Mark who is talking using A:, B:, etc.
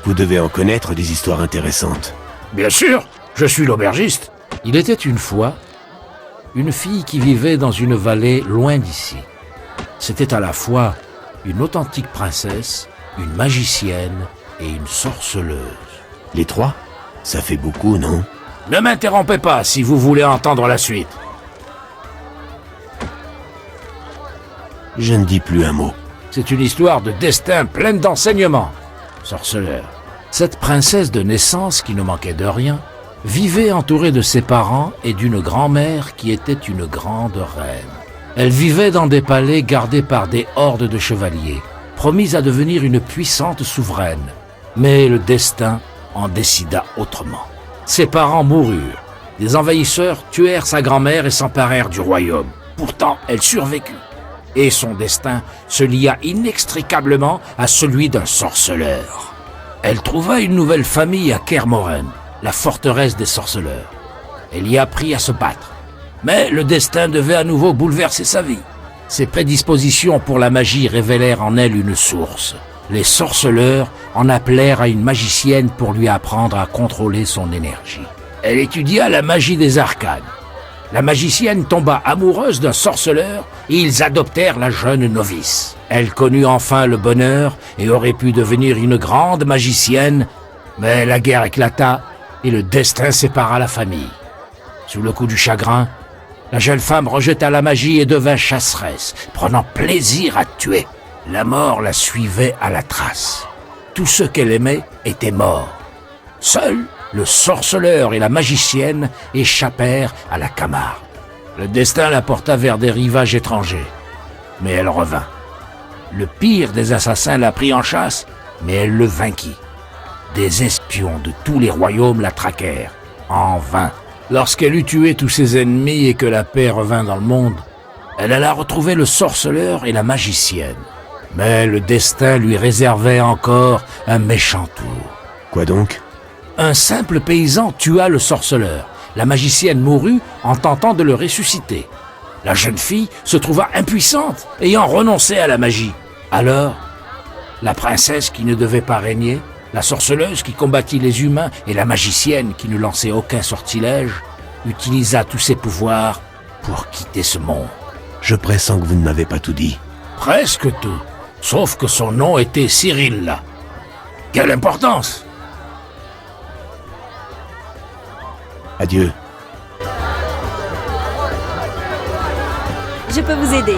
A: Vous devez en connaître des histoires intéressantes.
B: Bien sûr, je suis l'aubergiste.
C: Il était une fois une fille qui vivait dans une vallée loin d'ici. C'était à la fois une authentique princesse, une magicienne et une sorceleuse.
A: Les trois? Ça fait beaucoup, non?
B: Ne m'interrompez pas si vous voulez entendre la suite.
A: Je ne dis plus un mot.
B: C'est une histoire de destin pleine d'enseignements. Sorceleur.
C: Cette princesse de naissance, qui ne manquait de rien, vivait entourée de ses parents et d'une grand-mère qui était une grande reine. Elle vivait dans des palais gardés par des hordes de chevaliers, promis à devenir une puissante souveraine. Mais le destin en décida autrement. Ses parents moururent. Des envahisseurs tuèrent sa grand-mère et s'emparèrent du royaume. Pourtant, elle survécut. Et son destin se lia inextricablement à celui d'un sorceleur. Elle trouva une nouvelle famille à Kermoren, la forteresse des sorceleurs. Elle y apprit à se battre. Mais le destin devait à nouveau bouleverser sa vie. Ses prédispositions pour la magie révélèrent en elle une source. Les sorceleurs en appelèrent à une magicienne pour lui apprendre à contrôler son énergie. Elle étudia la magie des arcanes. La magicienne tomba amoureuse d'un sorceleur et ils adoptèrent la jeune novice. Elle connut enfin le bonheur et aurait pu devenir une grande magicienne, mais la guerre éclata et le destin sépara la famille. Sous le coup du chagrin, la jeune femme rejeta la magie et devint chasseresse, prenant plaisir à tuer. La mort la suivait à la trace. Tous ceux qu'elle aimait étaient morts. Seuls le sorceleur et la magicienne échappèrent à la Camargue. Le destin la porta vers des rivages étrangers, mais elle revint. Le pire des assassins la prit en chasse, mais elle le vainquit. Des espions de tous les royaumes la traquèrent, en vain. Lorsqu'elle eut tué tous ses ennemis et que la paix revint dans le monde, elle alla retrouver le sorceleur et la magicienne. Mais le destin lui réservait encore un méchant tour.
A: Quoi donc?
C: Un simple paysan tua le sorceleur. La magicienne mourut en tentant de le ressusciter. La jeune fille se trouva impuissante, ayant renoncé à la magie. Alors, la princesse qui ne devait pas régner, la sorceleuse qui combattit les humains et la magicienne qui ne lançait aucun sortilège, utilisa tous ses pouvoirs pour quitter ce monde.
A: Je pressens que vous ne m'avez pas tout dit.
B: Presque tout, sauf que son nom était Cyril. Quelle importance!
A: Adieu.
D: Je peux vous aider?